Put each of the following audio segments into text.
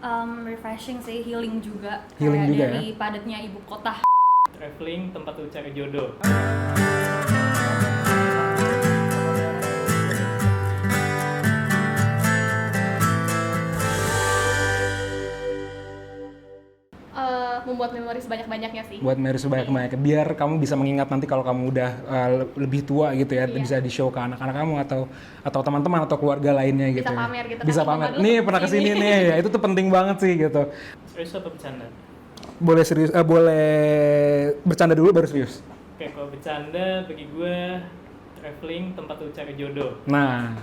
Refreshing sih, healing juga. Healing kayak juga dari padatnya ibu kota. Traveling tempat lu cari jodoh. Membuat memori sebanyak-banyaknya sih. Buat memory sebanyak-banyaknya, biar kamu bisa mengingat nanti kalau kamu udah lebih tua gitu ya, bisa di-show ke anak-anak kamu atau teman-teman atau keluarga lainnya gitu. Bisa pamer gitu. Bisa pamer. Nih pernah kesini nih, ya itu tuh penting banget sih gitu. Serius apa bercanda? Boleh serius, boleh bercanda dulu baru serius. Oke, kalau bercanda bagi gue traveling tempat lu cari jodoh. Nah,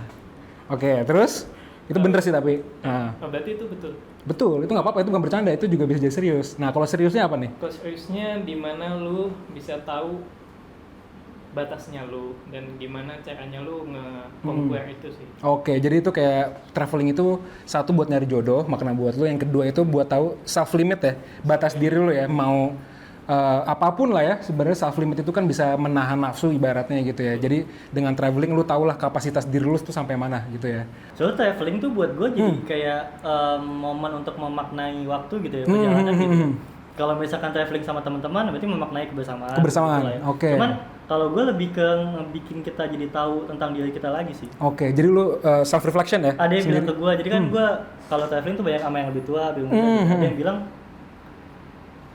oke, terus itu bener sih tapi. Nah, Oh, berarti itu betul. betul, itu nggak apa-apa, itu bukan bercanda, itu juga bisa jadi serius. Nah, kalau seriusnya apa nih? Kalau seriusnya di mana lu bisa tahu batasnya lu dan gimana caranya lu nge-conquer itu sih. Oke, jadi itu kayak traveling itu satu buat nyari jodoh, makna buat lu. Yang kedua itu buat tahu self limit ya, batas diri lu ya. Mau apapun lah ya, sebenarnya self limit itu kan bisa menahan nafsu ibaratnya gitu ya. Jadi dengan traveling lu tahulah kapasitas diri lu tuh sampai mana gitu ya. Soalnya traveling tuh buat gue jadi kayak momen untuk memaknai waktu gitu ya, perjalanan gitu. Kalau misalkan traveling sama teman-teman, berarti memaknai kebersamaan. Kebersamaan, gitu lah ya. oke. Cuman kalau gue lebih ke bikin kita jadi tahu tentang diri kita lagi sih. Oke, jadi lu self reflection ya. Ada yang bilang sendiri. ke gue, jadi kan gue kalau traveling tuh banyak sama yang lebih tua, lebih muda. Gitu. Ada yang bilang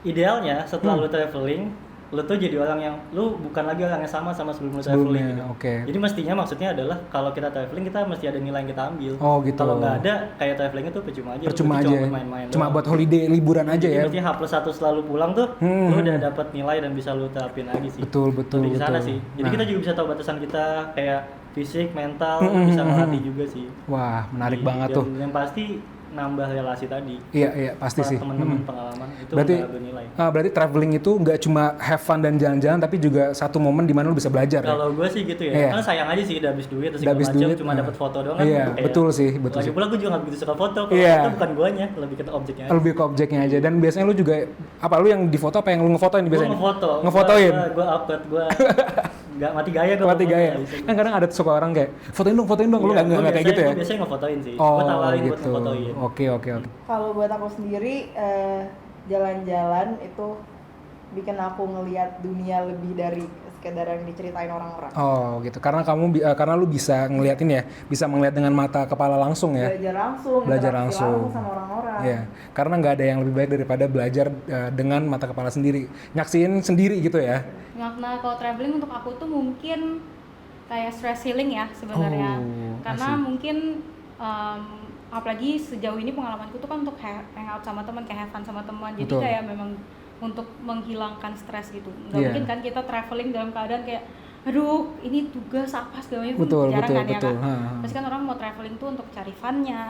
idealnya setelah lu traveling, lu tuh jadi orang yang lu bukan lagi orang yang sama sebelum lu traveling gitu. Oke. Jadi mestinya maksudnya adalah kalau kita traveling kita mesti ada nilai yang kita ambil. Oh, gitu. Kalau nggak ada kayak traveling itu percuma aja. Percuma Lu aja. cuma main-main Cuma doang. buat holiday, liburan aja Jadi ya. mesti H+1 selalu pulang tuh, lu udah dapat nilai dan bisa lu terapin lagi sih. Betul. Lebih ke sana betul. sih. Jadi Nah. kita juga bisa tahu batasan kita kayak fisik, mental, bisa ngelatih juga sih. Wah, menarik Jadi, banget dan tuh. Yang pasti nambah relasi tadi. Iya, pasti sih. Teman-teman pengalaman itu Berarti udah bernilai. berarti traveling itu nggak cuma have fun dan jalan-jalan, tapi juga satu momen di mana lu bisa belajar. Ya? Kalau gue sih gitu ya, Iya. karena sayang aja sih udah habis duit terus Udah habis segala macam, duit, cuma dapat foto doang kan. Iya, kayak- betul sih. Lagi pula gue juga nggak begitu suka foto, kalau Iya. foto bukan guanya, lebih ke objeknya aja. Lebih ke objeknya aja. Dan biasanya lu juga apa lu yang difoto apa yang lu ngefotoin Gue biasanya? ngefoto, Ngefotoin. gue upload, gue nggak mati gaya gue. Mati gaya. Kan kadang ada suka orang kayak fotoin dong, lu nggak kayak gitu ya? Gue biasanya ngefotoin sih, Oh, gue tawarin buat gitu. ngefotoin. Oke. Kalau buat aku sendiri, jalan-jalan itu bikin aku ngelihat dunia lebih dari sekedar yang diceritain orang-orang. Oh, gitu. Karena karena lu bisa ngeliatin ya, bisa melihat dengan mata kepala langsung ya. Belajar langsung, Belajar interaksi langsung. sama orang-orang. Iya, karena nggak ada yang lebih baik daripada belajar dengan mata kepala sendiri, nyaksiin sendiri gitu ya. Makna kalau traveling untuk aku tuh mungkin kayak stress healing ya sebenarnya. Oh, Karena asik. mungkin apalagi sejauh ini pengalamanku tuh kan untuk hangout sama teman, kayak have fun sama teman. Jadi Betul. kayak memang untuk menghilangkan stres gitu. Nggak Iya. mungkin kan kita traveling dalam keadaan kayak aduh ini tugas apa segala macam, Betul, jarang betul, kan ya betul. kan. Ha, ha. Pasti kan orang mau traveling tuh untuk cari funnya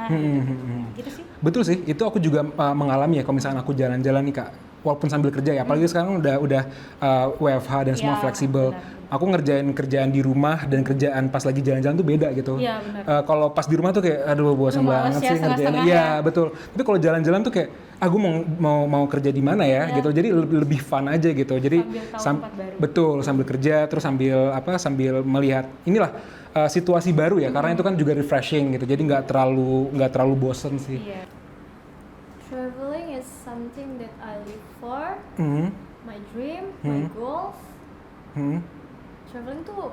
gitu sih. Betul sih, itu aku juga mengalami ya kalau misalnya aku jalan-jalan nih Kak, walaupun sambil kerja ya, apalagi sekarang udah WFH dan semua Iya, fleksibel. benar. Aku ngerjain kerjaan di rumah dan kerjaan pas lagi jalan-jalan tuh beda gitu. Iya, benar. Kalau pas di rumah tuh kayak aduh bosan Aduh, males banget ya, sih ngerjain. setengah-setengah Iya, ya. betul. Tapi kalau jalan-jalan tuh kayak aku mau kerja di mana ya Iya. gitu. Jadi lebih fun aja gitu. Jadi Sambil tahu tempat baru. betul, sambil kerja terus sambil melihat inilah situasi baru ya, karena itu kan juga refreshing gitu. Jadi nggak terlalu bosen sih. Iya. Traveling is something that I live for, Hmm. my dream, my goals. Hmm. Traveling tuh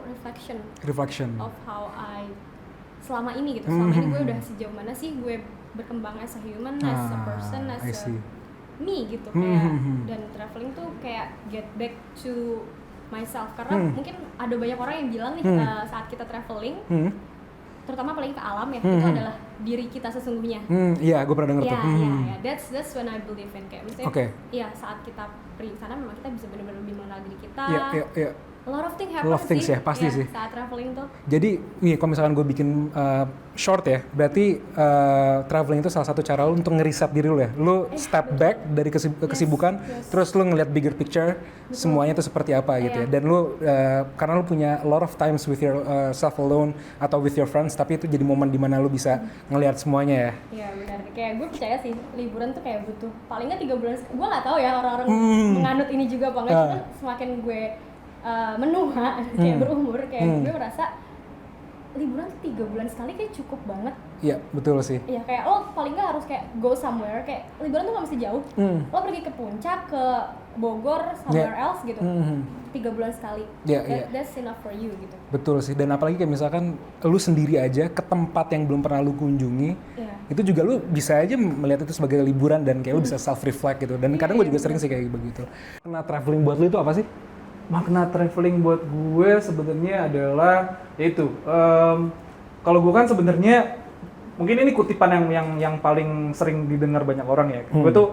Reflection. of how I selama ini gitu. Selama ini gue udah sejauh mana sih gue berkembang as a human, as a person, as I a see. me gitu kayak. Dan traveling tuh kayak get back to myself karena mungkin ada banyak orang yang bilang nih saat kita traveling, terutama apalagi ke alam ya, itu adalah diri kita sesungguhnya. Iya, gue pernah denger tuh. Ya. That's when I believe in kayak misalnya. Oke. Iya, saat kita pergi ke sana memang kita bisa benar-benar lebih mengenal diri kita. Iya. A lot of things A happen lot of things sih. ya, pasti Iya, sih. saat traveling tuh. Jadi nih kalau misalkan gue bikin short ya, berarti traveling itu salah satu cara lu untuk ngeriset diri lu ya. Lu step back dari kesibukan, terus lu ngeliat bigger picture, semuanya itu seperti apa gitu ya. Dan lu karena lu punya a lot of times with your self alone atau with your friends, tapi itu jadi momen dimana lu bisa ngelihat semuanya ya. Iya benar. Kayak gue percaya sih liburan tuh kayak butuh paling nggak 3 bulan. Gue nggak tahu ya orang-orang menganut ini juga apa enggak. Cuman semakin gue menua kayak berumur kayak gue merasa liburan tuh 3 bulan sekali kayak cukup banget. Iya, betul sih. Iya, kayak lo paling nggak harus kayak go somewhere, kayak liburan tuh nggak mesti jauh. Lo pergi ke puncak, ke Bogor, somewhere else gitu. 3 bulan sekali. That's enough for you gitu. Betul sih, dan apalagi kayak misalkan lu sendiri aja ke tempat yang belum pernah lu kunjungi, itu juga lu bisa aja melihat itu sebagai liburan dan kayak lu bisa self reflect gitu. Dan kadang gue juga sering sih kayak begitu. Karena traveling buat lu itu apa sih? Makna traveling buat gue sebenarnya adalah yaitu kalau gue kan sebenarnya mungkin ini kutipan yang paling sering didengar banyak orang ya. Gue tuh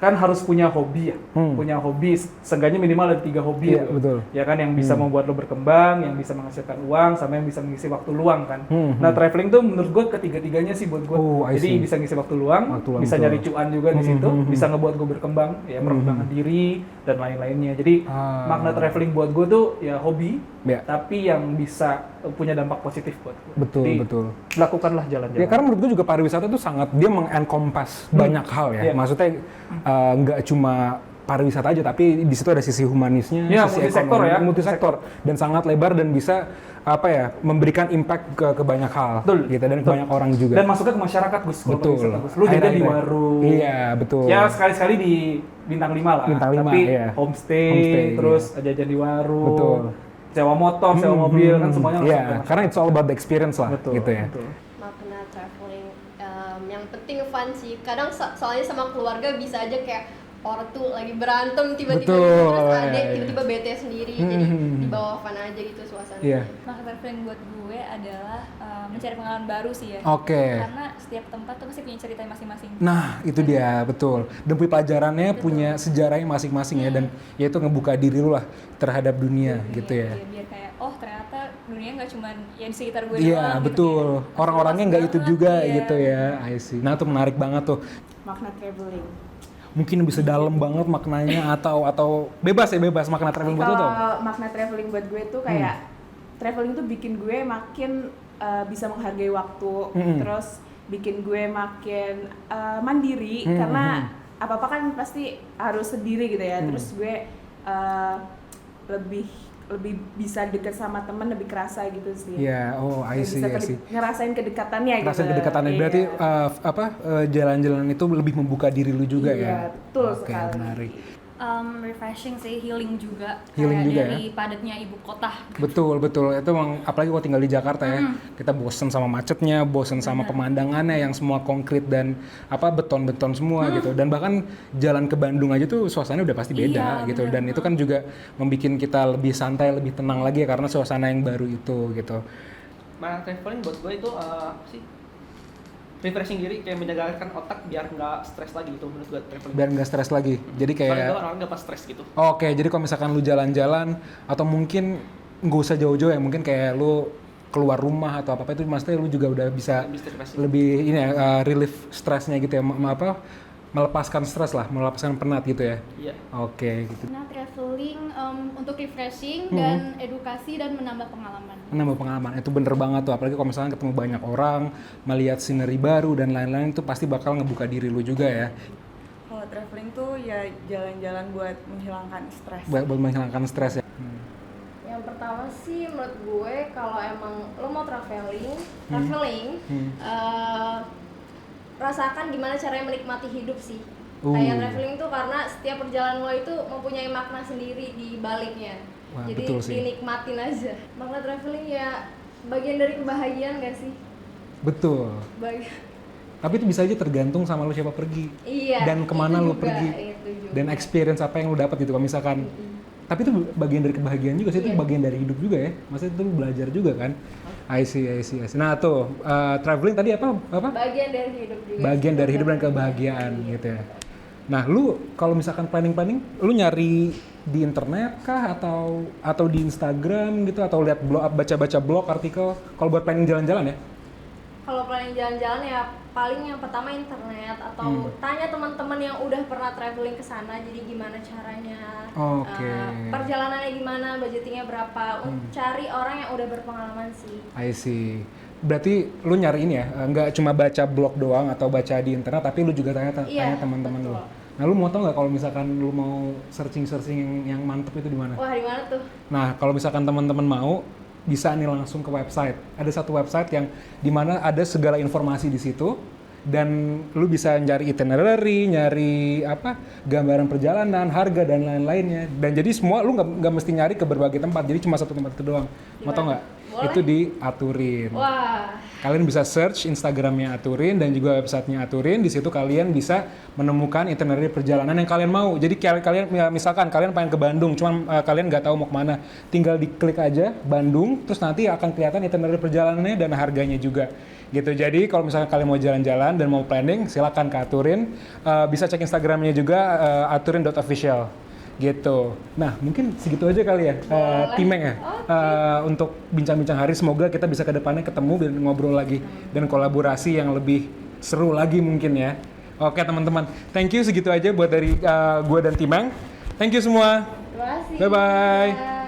kan harus punya hobi ya, punya hobi, seenggaknya minimal ada 3 hobi Iya, betul. ya kan, yang bisa membuat lo berkembang, yang bisa menghasilkan uang, sama yang bisa mengisi waktu luang kan. Nah traveling tuh menurut gue ketiga-tiganya sih buat gue. Jadi bisa ngisi waktu luang, bisa betul. nyari cuan juga di situ, bisa ngebuat gue berkembang, ya perkembangan diri dan lain-lainnya. Jadi makna traveling buat gue tuh ya hobi, tapi yang bisa punya dampak positif buat gue. Betul, Jadi, betul. lakukanlah jalan-jalan. Ya karena menurut gue juga pariwisata itu sangat, dia mengencompass banyak hal ya. Maksudnya nggak cuma pariwisata aja, tapi di situ ada sisi humanisnya, sisi multisektor ekonomi, ya. multisektor, dan sangat lebar dan bisa memberikan impact ke banyak hal, gitu, dan ke banyak orang juga. Dan masuknya ke masyarakat, Gus. Kalau Betul. pariwisata, Gus. Lu jaga di Akhir-akhir. warung. Iya, betul. Ya sekali-sekali di bintang 5 lah. Bintang 5, tapi iya. homestay, terus jajan di warung. Betul. Sewa motor, sewa mobil, kan semuanya Iya, langsung ke karena it's all about the experience lah, Betul, gitu ya. betul. Makna traveling yang penting fun sih. Kadang soalnya sama keluarga bisa aja kayak ortu lagi berantem tiba-tiba Betul, gitu, terus iya, adek iya. tiba-tiba bete sendiri, jadi di bawah fun aja gitu suasananya. Iya. Makna traveling buat gue adalah mencari pengalaman baru sih ya. Oke. Karena setiap tempat tuh pasti punya cerita masing-masing. Nah, itu dia, betul. Dan punya pelajarannya, punya sejarahnya masing-masing ya, dan ya itu ngebuka diri lu lah terhadap dunia, gitu ya. Biar kayak, oh ternyata dunia nggak cuman ya di sekitar gue Iya, doang. betul. Gitu. Orang-orangnya nggak itu Banget, juga, iya. gitu ya. I see. Nah, itu menarik banget tuh. Makna traveling. Mungkin bisa dalam banget maknanya atau bebas ya, bebas makna traveling buat lu tuh. Kalau makna traveling buat gue tuh kayak traveling tuh bikin gue makin bisa menghargai waktu, terus bikin gue makin mandiri karena apa-apa kan pasti harus sendiri gitu ya. Terus gue lebih bisa dekat sama teman, lebih kerasa gitu sih. Iya, oh I see, I see. Ngerasain kedekatannya gitu. Ngerasain kedekatannya, berarti jalan-jalan itu lebih membuka diri lu juga ya? Iya, betul Oke, sekali. menarik. Refreshing sih, healing juga. Healing kayak juga dari padatnya ibu kota. Betul, betul. Itu emang, apalagi kalau tinggal di Jakarta ya, kita bosen sama macetnya, bosen sama pemandangannya yang semua konkret dan beton-beton semua gitu. Dan bahkan jalan ke Bandung aja tuh suasananya udah pasti beda gitu. Dan itu kan juga membuat kita lebih santai, lebih tenang lagi ya karena suasana yang baru itu gitu. Makna traveling buat gue itu apa sih? Refreshing diri, kayak menyegarkan otak biar nggak stres lagi gitu menurut gue traveling. Biar nggak stres lagi. Jadi Soalnya kayak gue orang nggak pas stres gitu. Oke, jadi kalau misalkan lu jalan-jalan atau mungkin nggak usah jauh-jauh ya, mungkin kayak lu keluar rumah atau apa itu, maksudnya lu juga udah bisa Lebih refreshing. lebih ini ya, relief stresnya gitu ya, melepaskan stres lah, melepaskan penat gitu ya. Iya. Oke, gitu. Nah, traveling untuk refreshing dan edukasi dan menambah pengalaman. Menambah pengalaman, itu bener banget tuh, apalagi kalau misalkan ketemu banyak orang, melihat scenery baru dan lain-lain, itu pasti bakal ngebuka diri lu juga ya. Kalau traveling tuh ya jalan-jalan buat menghilangkan stres. Buat menghilangkan stres ya. Yang pertama sih menurut gue kalau emang lo mau traveling, rasakan gimana caranya menikmati hidup sih. Kayak traveling tuh karena setiap perjalanan lo itu mempunyai makna sendiri di baliknya. Wah, Jadi betul sih. dinikmatin aja. Makna traveling ya bagian dari kebahagiaan gak sih? Betul. Tapi itu bisa aja tergantung sama lu siapa pergi. Iya. Dan kemana itu lu juga, pergi. itu juga. Dan experience apa yang lu dapat gitu, kalau misalkan. Tapi itu bagian dari kebahagiaan juga sih, itu bagian dari hidup juga ya. Maksudnya itu lu belajar juga kan. I see. Nah tuh, traveling tadi apa? Bagian dari hidup juga. Bagian dari hidup dan kebahagiaan gitu ya. Nah, lu kalau misalkan planning, lu nyari di internet kah atau di Instagram gitu, atau lihat blog, baca-baca blog, artikel kalau buat planning jalan-jalan ya? Kalau planning jalan-jalan ya paling yang pertama internet atau tanya teman-teman yang udah pernah traveling ke sana, jadi gimana caranya, Oke. perjalanannya gimana, budgetingnya berapa, cari orang yang udah berpengalaman sih. I see. Berarti lu nyari ini ya, nggak cuma baca blog doang atau baca di internet, tapi lu juga tanya teman-teman lu. betul. Nah, lu mau tau nggak kalau misalkan lu mau searching yang mantep itu di mana? Wah, di mana tuh? Nah, kalau misalkan teman-teman mau, bisa nih langsung ke website. Ada satu website yang dimana ada segala informasi di situ, dan lu bisa nyari itinerary, nyari gambaran perjalanan, harga dan lain-lainnya. Dan jadi semua lu nggak mesti nyari ke berbagai tempat, jadi cuma satu tempat itu doang. Mau tau nggak? Itu di Aturin. Wah. Kalian bisa search Instagramnya Aturin dan juga websitenya Aturin. Di situ kalian bisa menemukan itinerary perjalanan yang kalian mau. Jadi kalian misalkan kalian pengen ke Bandung, cuman kalian nggak tahu mau kemana, tinggal diklik aja Bandung, terus nanti akan kelihatan itinerary perjalanannya dan harganya juga. Gitu. Jadi kalau misalnya kalian mau jalan-jalan dan mau planning, silakan ke Aturin. Bisa cek Instagramnya juga aturin.official. Gitu. Nah, mungkin segitu aja kali ya, Timeng ya. Untuk bincang-bincang hari, semoga kita bisa ke depannya ketemu dan ngobrol lagi dan kolaborasi yang lebih seru lagi mungkin ya. Oke teman-teman, thank you, segitu aja buat dari gue dan Timeng. Thank you semua. Terima kasih. Bye-bye.